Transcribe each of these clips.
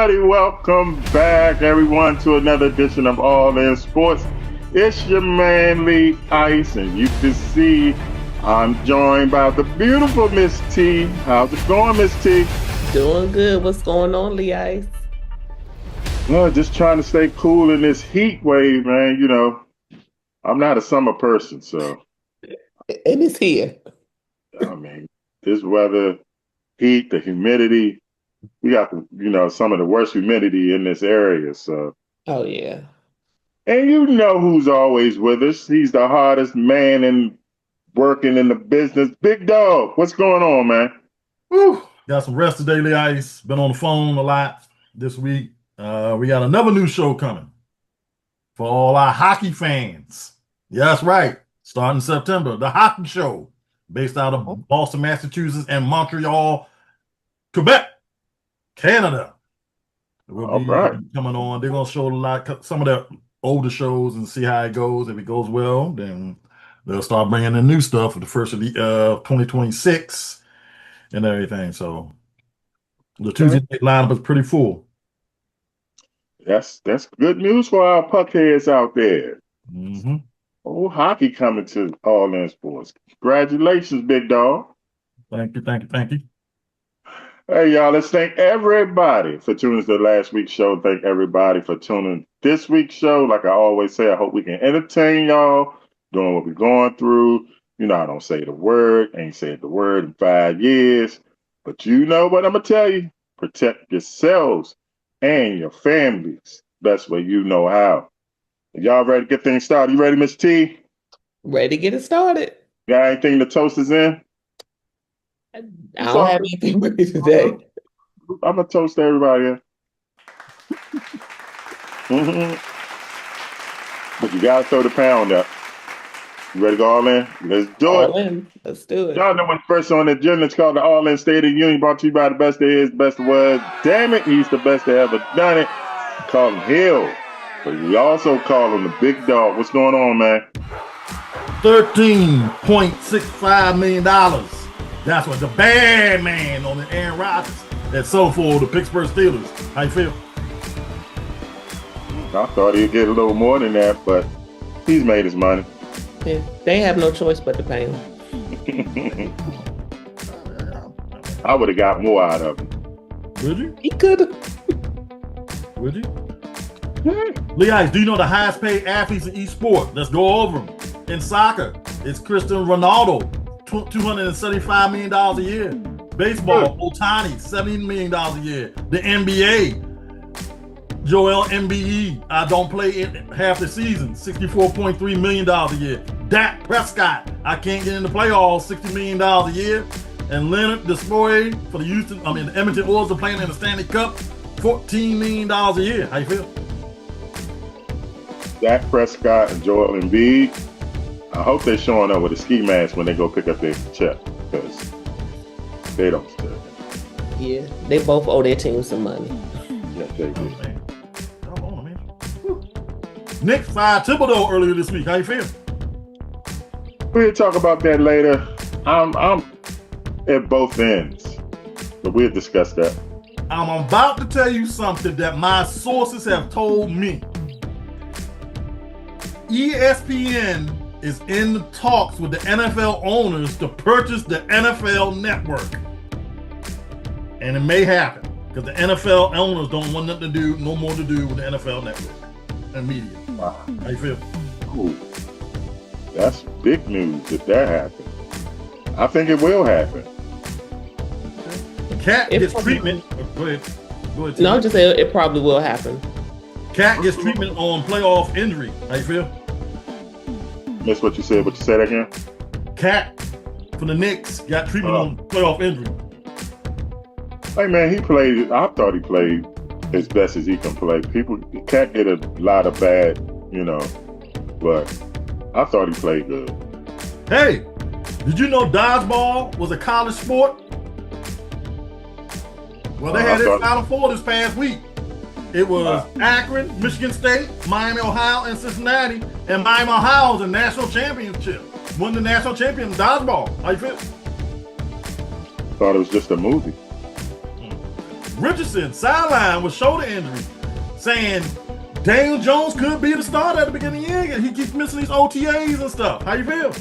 everybody. Welcome back, everyone, to another edition of All In Sports. It's your man, Lee Ice, and you can see I'm joined by the beautiful Miss T. How's it going, Miss T? Doing good. What's going on, Lee Ice? Well, just trying to stay cool in this heat wave, man. You know, I'm not a summer person, so And it's here. I mean, this weather, heat, the humidity. We got, some of the worst humidity in this area. So, Oh, yeah. and you know who's always with us. He's the hardest man in working in the business. Big Dog, what's going on, man? Whew. Got some rest today, Lee Ice. Been on the phone a lot this week. We got another new show coming for all our hockey fans. Yeah, that's right. Starting September, the hockey show based out of Boston, Massachusetts, and Montreal, Quebec, Canada. We'll be coming on. They're going to show some of the older shows and see how it goes. If it goes well, then they'll start bringing in new stuff for the first of the 2026 and everything. So the Tuesday night lineup is pretty full. That's good news for our puckheads out there. Mm-hmm. Oh, hockey coming to All In Sports. Congratulations, Big Dog. Thank you. Hey, y'all, let's thank everybody for tuning to last week's show. Thank everybody for tuning this week's show. Like I always say, I hope we can entertain y'all doing what we're going through. You know, I don't say the word, ain't said the word in 5 years. But you know what I'm going to tell you? Protect yourselves and your families. Best way you know how. Y'all ready to get things started? You ready, Miss T? Ready to get it started. Got anything to toast us in? I don't have anything ready today. I'm going to toast everybody. But you got to throw the pound up. You ready to go all in? Let's do All it. in. Let's do it. Y'all know when first on the agenda, it's called the All In State of the Union, brought to you by the best there is, the best there was. Damn it, he's the best that ever done it. Call him Hill. But we also call him the Big Dog. What's going on, man? $13.65 million. That's what the bad man on the Aaron Rodgers that sold for the Pittsburgh Steelers. How you feel? I thought he'd get a little more than that, but he's made his money. Yeah, they have no choice but to pay him. I would have got more out of him. Would you? He could have. Would you? Lee Ice, do you know the highest paid athletes in each sport? Let's go over them. In soccer, it's Cristiano Ronaldo, $275 million a year. Baseball, Ohtani, $70 million a year. The NBA, Joel Embiid, I don't play in half the season, $64.3 million a year. Dak Prescott, I can't get in the playoffs, $60 million a year. And Leonard Despoy for the the Edmonton Oilers are playing in the Stanley Cup, $14 million a year. How you feel? Dak Prescott and Joel Embiid, I hope they're showing up with a ski mask when they go pick up their check, because they don't still. Yeah, they both owe their team some money. Yes, they do. Nick fired Thibodeau earlier this week. How you feel? We'll talk about that later. I'm at both ends, but we'll discuss that. I'm about to tell you something that my sources have told me. ESPN is in the talks with the NFL owners to purchase the NFL network. And it may happen because the NFL owners don't want nothing to do, no more to do with the NFL network and media. Wow. How you feel? Ooh, that's big news if that happens. I think it will happen. Cat gets treatment. Go ahead. No, just say it probably will happen. Cat gets treatment on playoff injury. How you feel? That's what you said. What you said again? Cat from the Knicks got treatment on playoff injury. Hey man, he played. I thought he played as best as he can play. Cat did a lot of bad, but I thought he played good. Hey, did you know dodgeball was a college sport? Well, they had their Final Four this past week. It was Akron, Michigan State, Miami, Ohio, and Cincinnati. And Miami, Ohio was a national championship. Won the national champion in dodgeball. How you feel? Thought it was just a movie. Richardson sidelined with shoulder injury, saying Daniel Jones could be the starter at the beginning of the year. He keeps missing these OTAs and stuff. How you feel?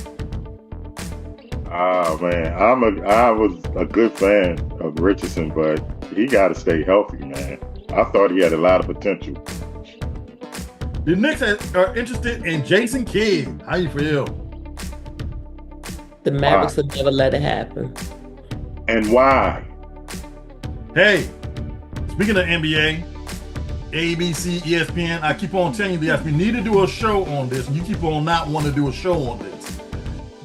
Oh man, I was a good fan of Richardson, but he got to stay healthy, man. I thought he had a lot of potential. The Knicks are interested in Jason Kidd. How you feel? The Mavericks will never let it happen. And why? Hey, speaking of NBA, ABC, ESPN, I keep on telling you guys we need to do a show on this, and you keep on not wanting to do a show on this.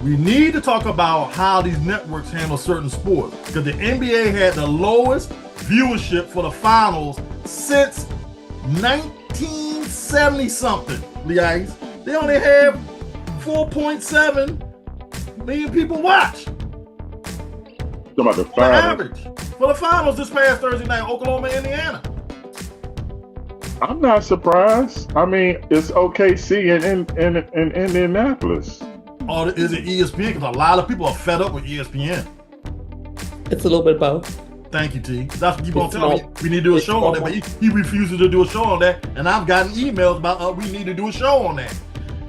We need to talk about how these networks handle certain sports, because the NBA had the lowest viewership for the finals since 1970 something. Guys, they only have 4.7 million people watch. Talking about the finals. On average for the finals this past Thursday night, Oklahoma, Indiana. I'm not surprised. I mean, it's OKC in Indianapolis. Or is it ESPN? Because a lot of people are fed up with ESPN. It's a little bit both. Thank you, T. That's what you gonna tell me. We need to do a show on that, but he refuses to do a show on that, and I've gotten emails about we need to do a show on that.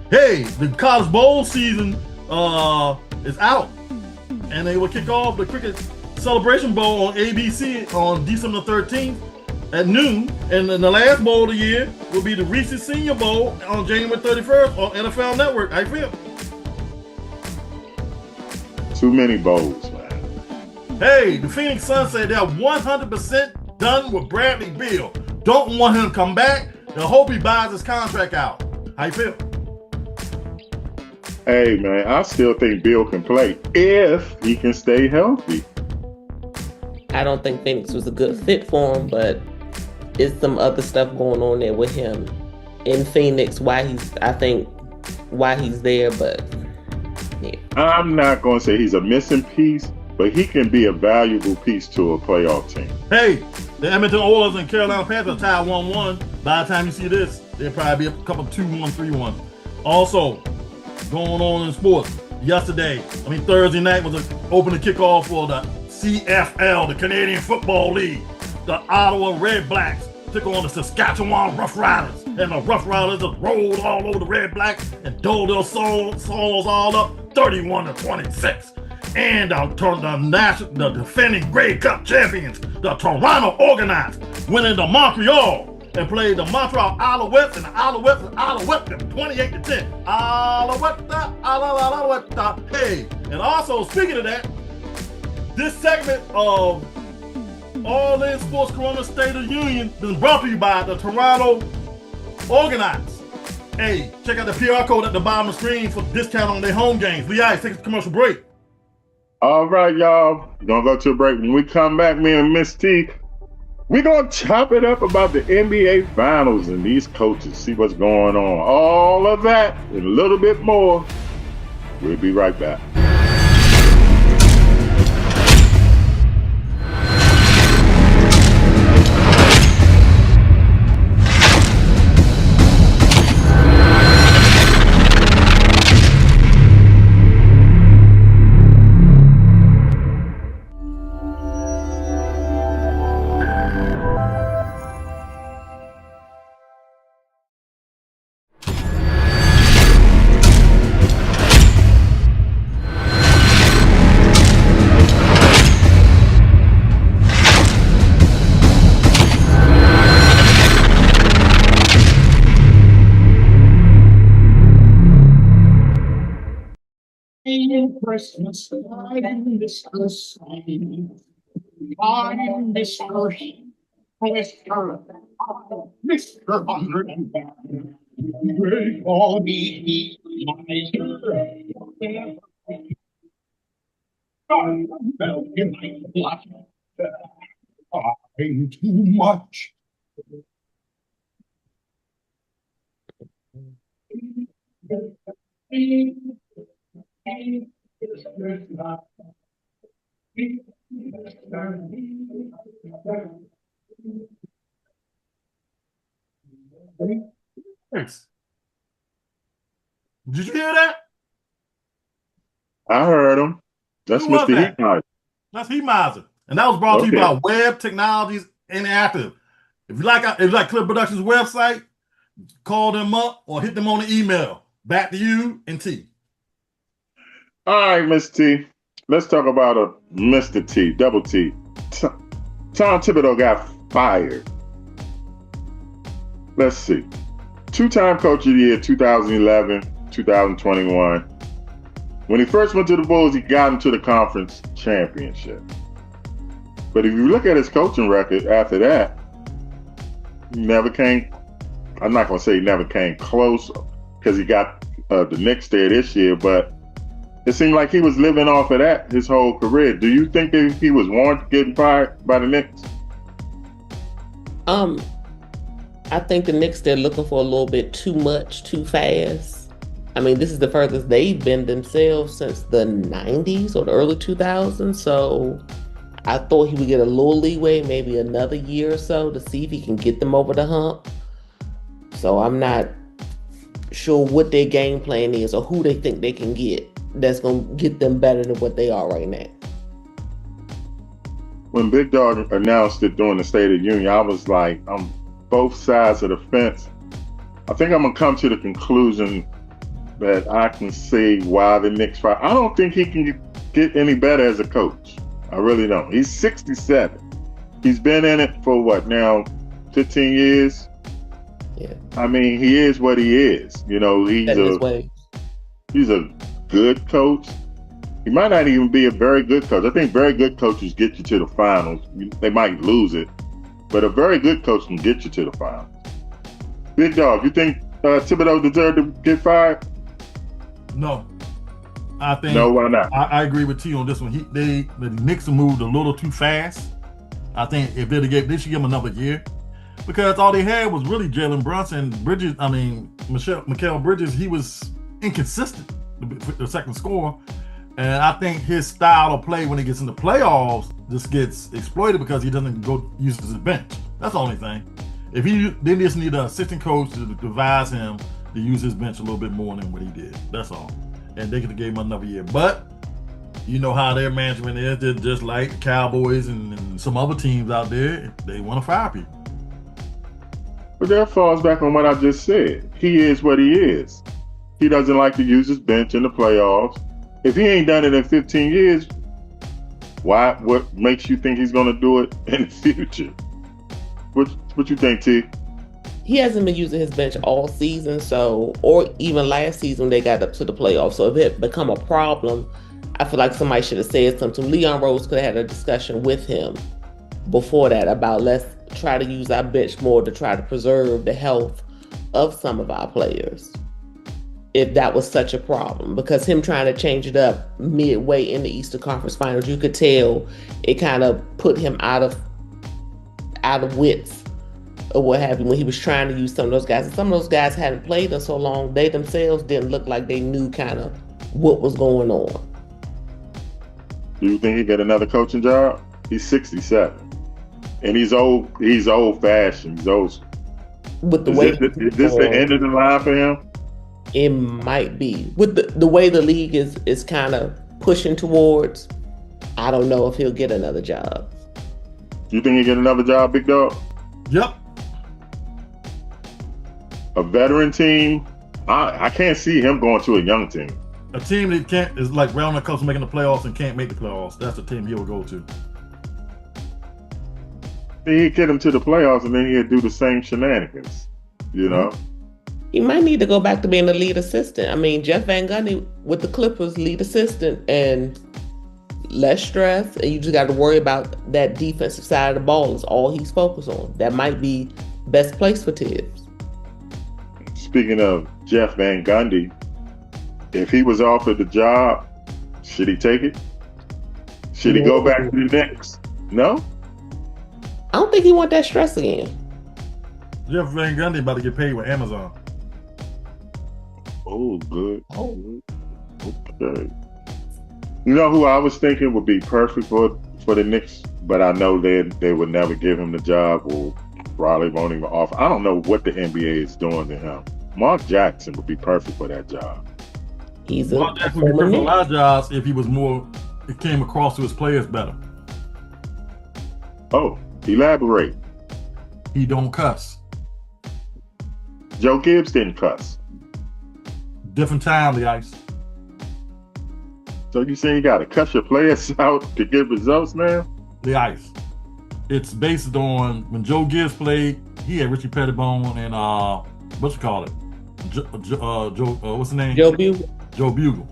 Hey, the college bowl season is out, and they will kick off the Cricket Celebration Bowl on ABC on December 13th at noon, and then the last bowl of the year will be the Reese's Senior Bowl on January 31st on NFL Network. How you feel? Too many bowls, man. Hey, the Phoenix Suns say they're 100% done with Bradley Beal. Don't want him to come back. They hope he buys his contract out. How you feel? Hey, man, I still think Beal can play if he can stay healthy. I don't think Phoenix was a good fit for him, but it's some other stuff going on there with him in Phoenix. Why he's there, but yeah. I'm not going to say he's a missing piece, but he can be a valuable piece to a playoff team. Hey, the Edmonton Oilers and Carolina Panthers tied 1-1. By the time you see this, they'll probably be a couple 2-1, 3-1. Also, going on in sports, Thursday night was an opening kickoff for the CFL, the Canadian Football League. The Ottawa Red Blacks took on the Saskatchewan Rough Riders, and the Rough Riders just rolled all over the Red Blacks and doled their souls all up 31-26. And the defending Grey Cup champions, the Toronto Argonauts, went into Montreal and played the Montreal Alouettes, and the Alouettes them 28-10. Alouette. Hey, and also speaking of that, this segment of All In Sports Corona State of the Union is brought to you by the Toronto Argonauts. Hey, check out the PR code at the bottom of the screen for discount on their home games. Lee Ice, take a commercial break. All right, y'all. We're going to go to a break. When we come back, me and Miss T, we're going to chop it up about the NBA Finals and these coaches, see what's going on. All of that and a little bit more. We'll be right back. Christmas, I'm Mr. Sign. I'm Mr. Mr. 101. Will all be miser. I'm in my blood. I'm too much. Thanks. Did you hear that? I heard him. That's Mr. Heat Miser. That's Heat Miser. And that was brought to you by Web Technologies inactive. If you like Clip Productions website, call them up or hit them on the email. Back to you and T. All right, Miss T. Let's talk about a Mr. T, double T. Tom Thibodeau got fired. Let's see. Two-time Coach of the Year, 2011, 2021. When he first went to the Bulls, he got into the conference championship. But if you look at his coaching record after that, he never came, I'm not going to say he never came close because he got the Knicks there this year, but it seemed like he was living off of that his whole career. Do you think that he was warranted getting fired by the Knicks? I think the Knicks, they're looking for a little bit too much, too fast. I mean, this is the furthest they've been themselves since the 90s or the early 2000s. So I thought he would get a little leeway, maybe another year or so to see if he can get them over the hump. So I'm not sure what their game plan is or who they think they can get that's going to get them better than what they are right now. When Big Dog announced it during the State of the Union, I was like, I'm both sides of the fence. I think I'm going to come to the conclusion that I can see why the Knicks fired. I don't think he can get any better as a coach. I really don't. He's 67. He's been in it for what now, 15 years? Yeah. I mean, he is what he is. You know, he's a good coach. He might not even be a very good coach. I think very good coaches get you to the finals. They might lose it, but a very good coach can get you to the finals. Big Dog, you think Thibodeau deserved to get fired? No. I think no, why not? I agree with T on this one. The Knicks moved a little too fast. I think if they should give him another year, because all they had was really Jalen Brunson, Bridges. I mean, Mikal Bridges. He was inconsistent, the second scorer, and I think his style of play when he gets in the playoffs just gets exploited because he doesn't go use his bench. That's the only thing. If they just need an assistant coach to advise him to use his bench a little bit more than what he did. That's all. And they could have gave him another year. But you know how their management is. They're just like the Cowboys and some other teams out there. They want to fire people. But that falls back on what I just said. He is what he is. He doesn't like to use his bench in the playoffs. If he ain't done it in 15 years, what makes you think he's going to do it in the future? What you think, T? He hasn't been using his bench all season, or even last season when they got up to the playoffs. So if it become a problem, I feel like somebody should have said something. Leon Rose could have had a discussion with him before that about let's try to use our bench more to try to preserve the health of some of our players. If that was such a problem, because him trying to change it up midway in the Eastern Conference Finals, you could tell it kind of put him out of wits or what have you when he was trying to use some of those guys. And some of those guys hadn't played in so long, they themselves didn't look like they knew kind of what was going on. Do you think he get another coaching job? He's 67. And he's old fashioned. He's old. With the is this the end of the line for him? It might be. With the way the league is kind of pushing towards, I don't know if he'll get another job. You think he'll get another job, Big Dog? Yep. A veteran team? I can't see him going to a young team. A team that is like round the coast making the playoffs and can't make the playoffs. That's the team he'll go to. He'd get him to the playoffs and then he'd do the same shenanigans, you know? He might need to go back to being the lead assistant. I mean, Jeff Van Gundy with the Clippers, lead assistant, and less stress, and you just got to worry about that defensive side of the ball is all he's focused on. That might be best place for Tibbs. Speaking of Jeff Van Gundy, if he was offered the job, should he take it? Should he go back to the Knicks? No? I don't think he want that stress again. Jeff Van Gundy about to get paid with Amazon. Oh, good. Oh, okay. You know who I was thinking would be perfect for the Knicks, but I know they would never give him the job, or probably won't even offer. I don't know what the NBA is doing to him. Mark Jackson would be perfect for that job. Mark Jackson would be perfect for a lot of jobs if he was more. It came across to his players better. Oh, Elaborate. He don't cuss. Joe Gibbs didn't cuss. Different time, the ice. So you saying you got to cuss your players out to get results now? The ice. It's based on when Joe Gibbs played. He had Richie Pettibone and what you call it? Joe. What's the name? Joe Bugle. Joe Bugle.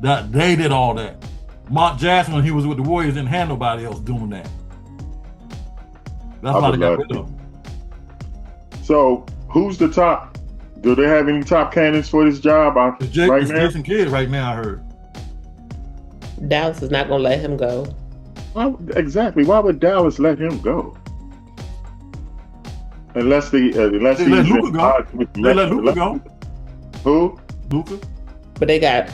That they did all that. Mark Jackson, when he was with the Warriors, didn't have nobody else doing that. That's why they got rid of him. So who's the top? Do they have any top candidates for this job It's right now? Jason Kidd right now, I heard. Dallas is not going to let him go. Well, exactly. Why would Dallas let him go? Unless they let Luka go. They let Luka go. Who? Luka. But they got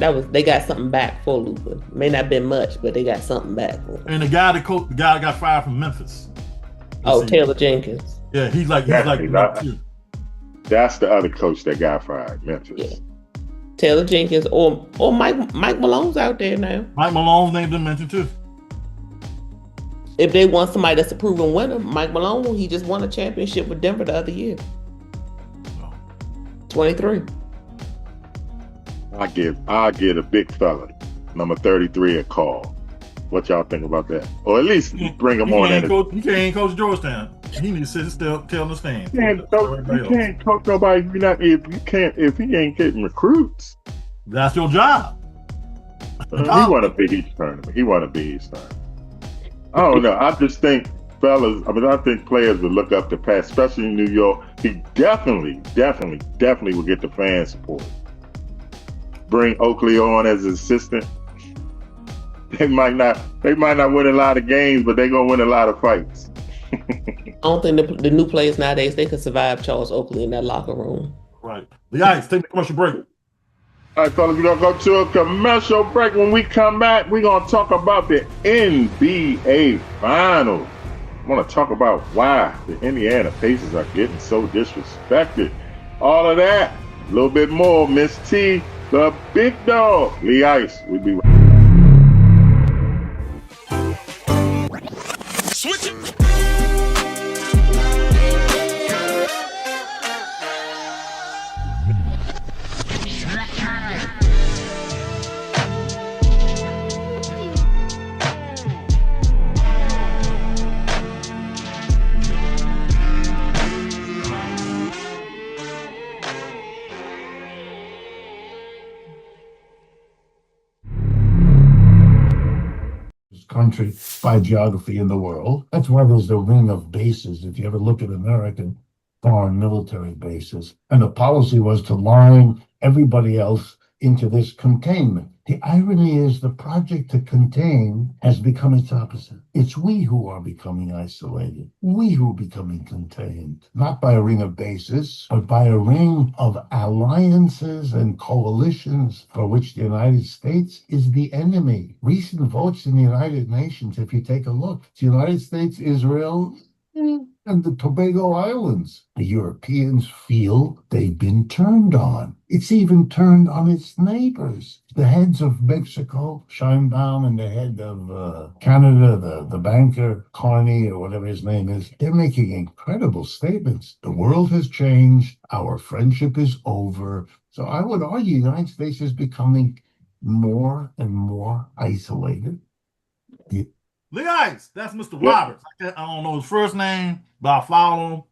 something back for Luka. May not been much, but they got something back for him. And the guy that got fired from Memphis. Taylor Jenkins. Yeah, he's like that's the other coach that got fired, Memphis. Yeah. Taylor Jenkins or Mike Malone's out there now. Mike Malone's name been mentioned too. If they want somebody that's a proven winner, Mike Malone, he just won a championship with Denver the other year. 23. I'll give a big fella, number 33, a call. What y'all think about that? Or at least bring him on. He can't coach Georgetown. He needs to sit still, tell the stand. You can't coach nobody if he ain't getting recruits. That's your job. He want a Big East tournament. I don't know. I just think I think players would look up to Pat, especially in New York. He definitely will get the fan support. Bring Oakley on as an assistant. They might not win a lot of games, but they're gonna win a lot of fights. I don't think the new players nowadays they could survive Charles Oakley in that locker room. Right. The Ice, take the commercial break. All right, fellas, we're going to go to a commercial break. When we come back, we're going to talk about the NBA Finals. I want to talk about why the Indiana Pacers are getting so disrespected. All of that, a little bit more. Miss T, the big dog, Lee Ice. We'll be right back. Switch it. Country by geography in the world. That's why there's the ring of bases. If you ever look at American foreign military bases, and the policy was to line everybody else into this containment. The irony is the project to contain has become its opposite. It's we who are becoming isolated. We who are becoming contained, not by a ring of bases, but by a ring of alliances and coalitions for which the United States is the enemy. Recent votes in the United Nations, if you take a look, it's the United States, Israel, and the Tobago Islands. The Europeans feel they've been turned on. It's even turned on its neighbors. The heads of Mexico, Scheinbaum, and the head of Canada, the banker, Carney, or whatever his name is, they're making incredible statements. The world has changed. Our friendship is over. So I would argue the United States is becoming more and more isolated. Lee Ice, that's Mr. Roberts. I don't know his first name, but I follow him.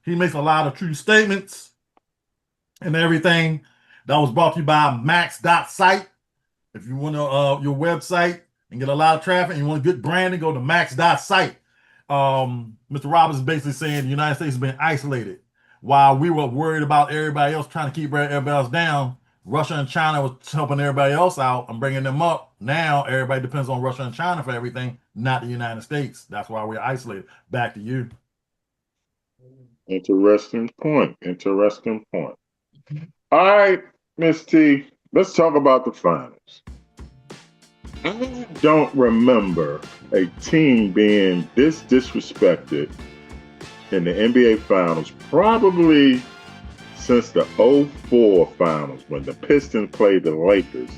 He makes a lot of true statements and everything. That was brought to you by Max.site. If you want your website and get a lot of traffic and you want good branding, go to Max.site. Mr. Roberts is basically saying the United States has been isolated. While we were worried about everybody else trying to keep everybody else down, Russia and China was helping everybody else out and bringing them up. Now everybody depends on Russia and China for everything, not the United States. That's why we're isolated. Back to you. Interesting point. All right, Miss T, let's talk about the finals. I don't remember a team being this disrespected in the NBA Finals probably since the 2004 Finals when the Pistons played the Lakers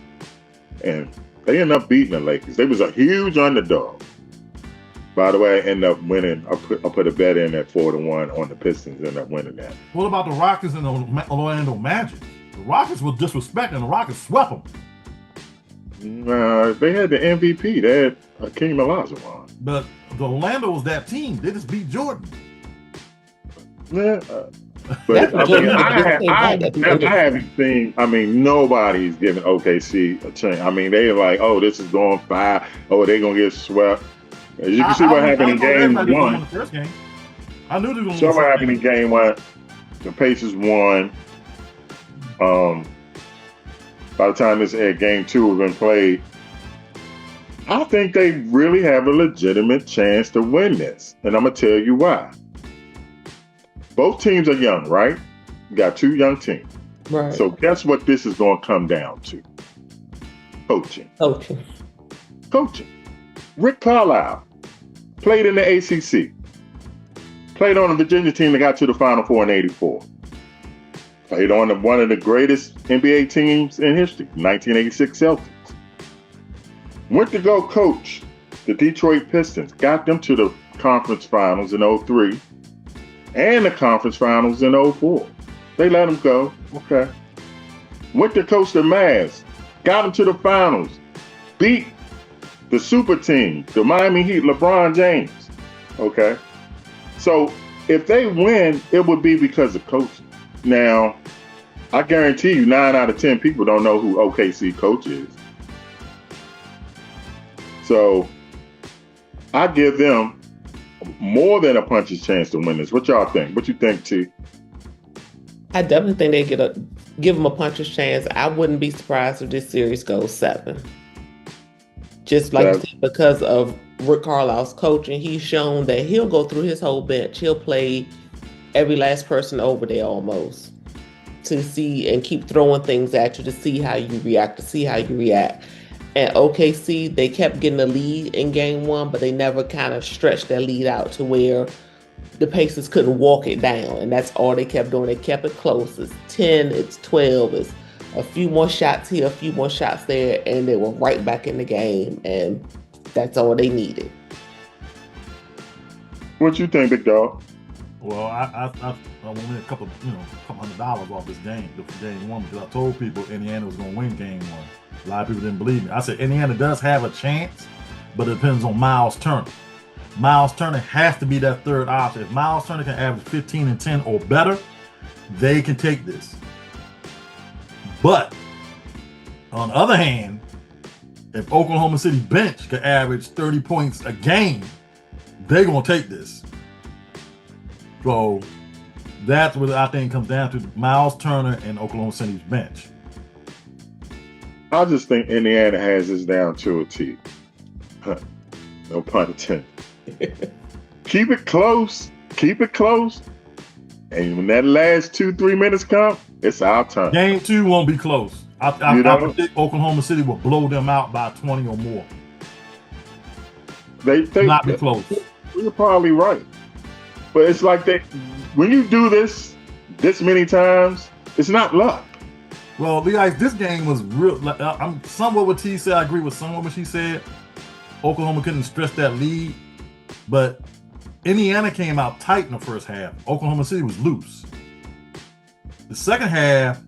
and they ended up beating the Lakers. They was a huge underdog. By the way, I end up winning. I put a bet in at 4-1 on the Pistons. End up winning that. What about the Rockets and the Orlando Magic? The Rockets were disrespecting. The Rockets swept them. They had the MVP. They had King Olajuwon. But the Orlando was that team. They just beat Jordan. Yeah. But I haven't seen. I mean, nobody's giving OKC a chance. I mean, they're like, oh, this is going 5. Oh, they're gonna get swept. As you can see what happened in game 1. The first game. I knew they were going to So what happened in game 1? The Pacers won. By the time this game 2 has been played, I think they really have a legitimate chance to win this. And I'm going to tell you why. Both teams are young, right? You got 2 young teams. Right. So guess what this is going to come down to? Coaching. Rick Carlisle played in the ACC. Played on the Virginia team that got to the Final Four in '84. Played on one of the greatest NBA teams in history, 1986 Celtics. Went to go coach the Detroit Pistons. Got them to the conference finals in '03 and the conference finals in '04. They let him go. Okay. Went to coach the Mavs. Got them to the finals. Beat the super team, the Miami Heat, LeBron James. Okay. So if they win, it would be because of coaching. Now, I guarantee you 9 out of 10 people don't know who OKC coach is. So I give them more than a puncher's chance to win this. What y'all think? What you think, T? I definitely think they give them a puncher's chance. I wouldn't be surprised if this series goes 7. Just like you said, because of Rick Carlisle's coaching, he's shown that he'll go through his whole bench. He'll play every last person over there almost to see and keep throwing things at you to see how you react, And OKC, they kept getting the lead in game 1, but they never kind of stretched their lead out to where the Pacers couldn't walk it down. And that's all they kept doing. They kept it close. It's 10, it's 12, it's a few more shots here, a few more shots there, and they were right back in the game, and that's all they needed. What you think, big dog? Well, I won a couple $100 off this game, game 1, because I told people Indiana was going to win game 1. A lot of people didn't believe me. I said Indiana does have a chance, but it depends on Miles Turner. Miles Turner has to be that third option. If Miles Turner can average 15 and 10 or better, they can take this. But on the other hand, if Oklahoma City bench can average 30 points a game, they're going to take this. So that's what I think comes down to, Miles Turner and Oklahoma City's bench. I just think Indiana has this down to a T. No pun intended. Keep it close. And when that last 2-3 minutes come, it's our turn. Game 2 won't be close. I predict Oklahoma City will blow them out by 20 or more. They not be close. You're probably right. But it's like when you do this many times, it's not luck. Well, this game was real. I'm somewhat what T said. I agree with somewhat what she said. Oklahoma couldn't stretch that lead, but Indiana came out tight in the first half. Oklahoma City was loose. The second half,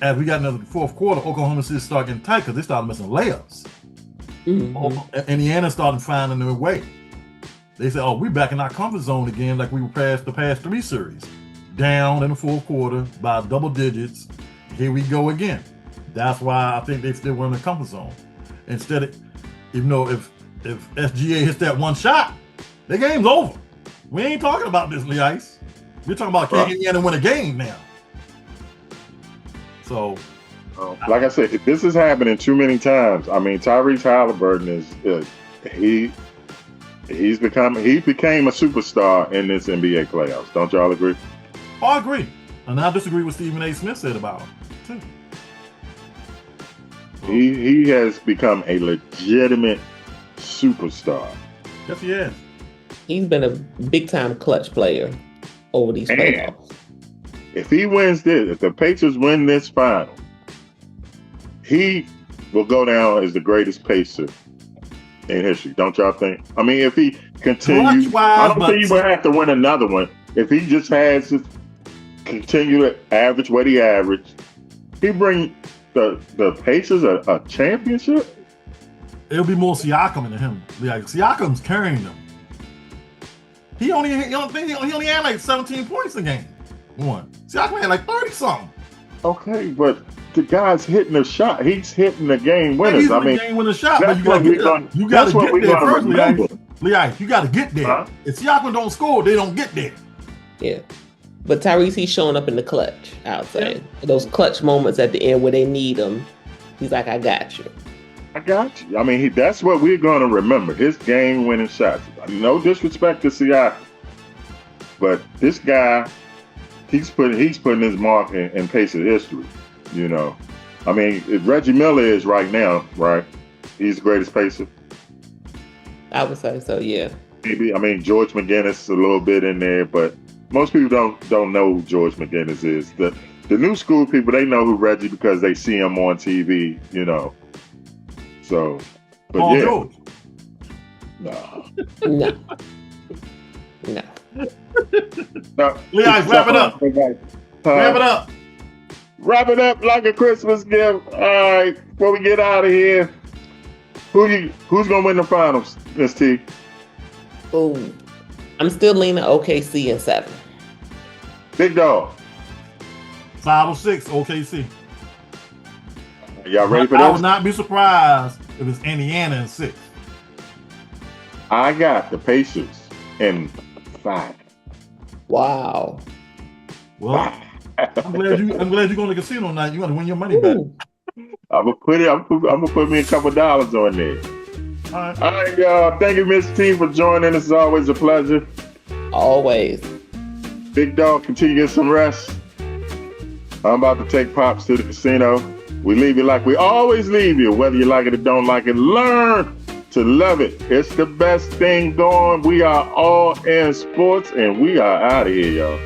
as we got into the fourth quarter, Oklahoma City started getting tight because they started missing layups. Mm-hmm. Indiana started finding their way. They said, we're back in our comfort zone again like we were past the past 3 series. Down in the fourth quarter by double digits. Here we go again. That's why I think they still were in the comfort zone. Instead of, even though if SGA hits that one shot, the game's over. We ain't talking about this, Lee Ice. We're talking about can Indiana win a game now. So, like I said, this is happening too many times. I mean, Tyrese Halliburton he became a superstar in this NBA playoffs. Don't y'all agree? I agree, and I disagree with Stephen A. Smith said about him too. He has become a legitimate superstar. Yes, he has. He's been a big time clutch player over these playoffs. If he wins this, if the Pacers win this final, he will go down as the greatest Pacer in history. Don't y'all think? I mean, if he continue. I Clutch-wise, don't think he would have to win another one. If he just has to continue to average what he averaged, he bring the Pacers a championship. it'll be more Siakam than him. Like Siakam's carrying them. He only had like 17 points a game. One. Siakam had like 30 something. Okay, but the guy's hitting the shot. He's hitting the game winners. He's I mean, game winning shot, but that's you gotta what get there. You gotta get there first, Leon. You gotta get there. Huh? If Siakam don't score, they don't get there. Yeah. But Tyrese, he's showing up in the clutch, I would say. Those clutch moments at the end where they need him, he's like, I got you. I got you. I mean, that's what we're going to remember. His game-winning shots. No disrespect to Siakam, but this guy, he's putting his mark in Pacers history. You know, I mean, Reggie Miller is right now, right? He's the greatest Pacer. I would say so, yeah. Maybe. I mean, George McGinnis a little bit in there, but most people don't know who George McGinnis is. The new school people, they know who Reggie because they see him on TV. You know. So, but Paul yeah. George. No. No. No. Leon, wrap it up. Wrap it up. Wrap it up like a Christmas gift. All right, before we get out of here, who's gonna win the finals, Miss T? Ooh. I'm still leaning OKC in 7. Big dog. 5 or 6, OKC. Y'all ready for I would this? not be surprised if it's Indiana in 6. I got the Pacers in 5. Wow. Well, I'm glad you're going to casino tonight. You're going to win your money back. I'm gonna put me a couple dollars on there. All right. All right, y'all. Thank you, Miss T, for joining us. It's always a pleasure. Always. Big dog, continue to get some rest. I'm about to take Pops to the casino. We leave you like we always leave you. Whether you like it or don't like it, learn to love it. It's the best thing going. We are all in sports, and we are out of here, y'all.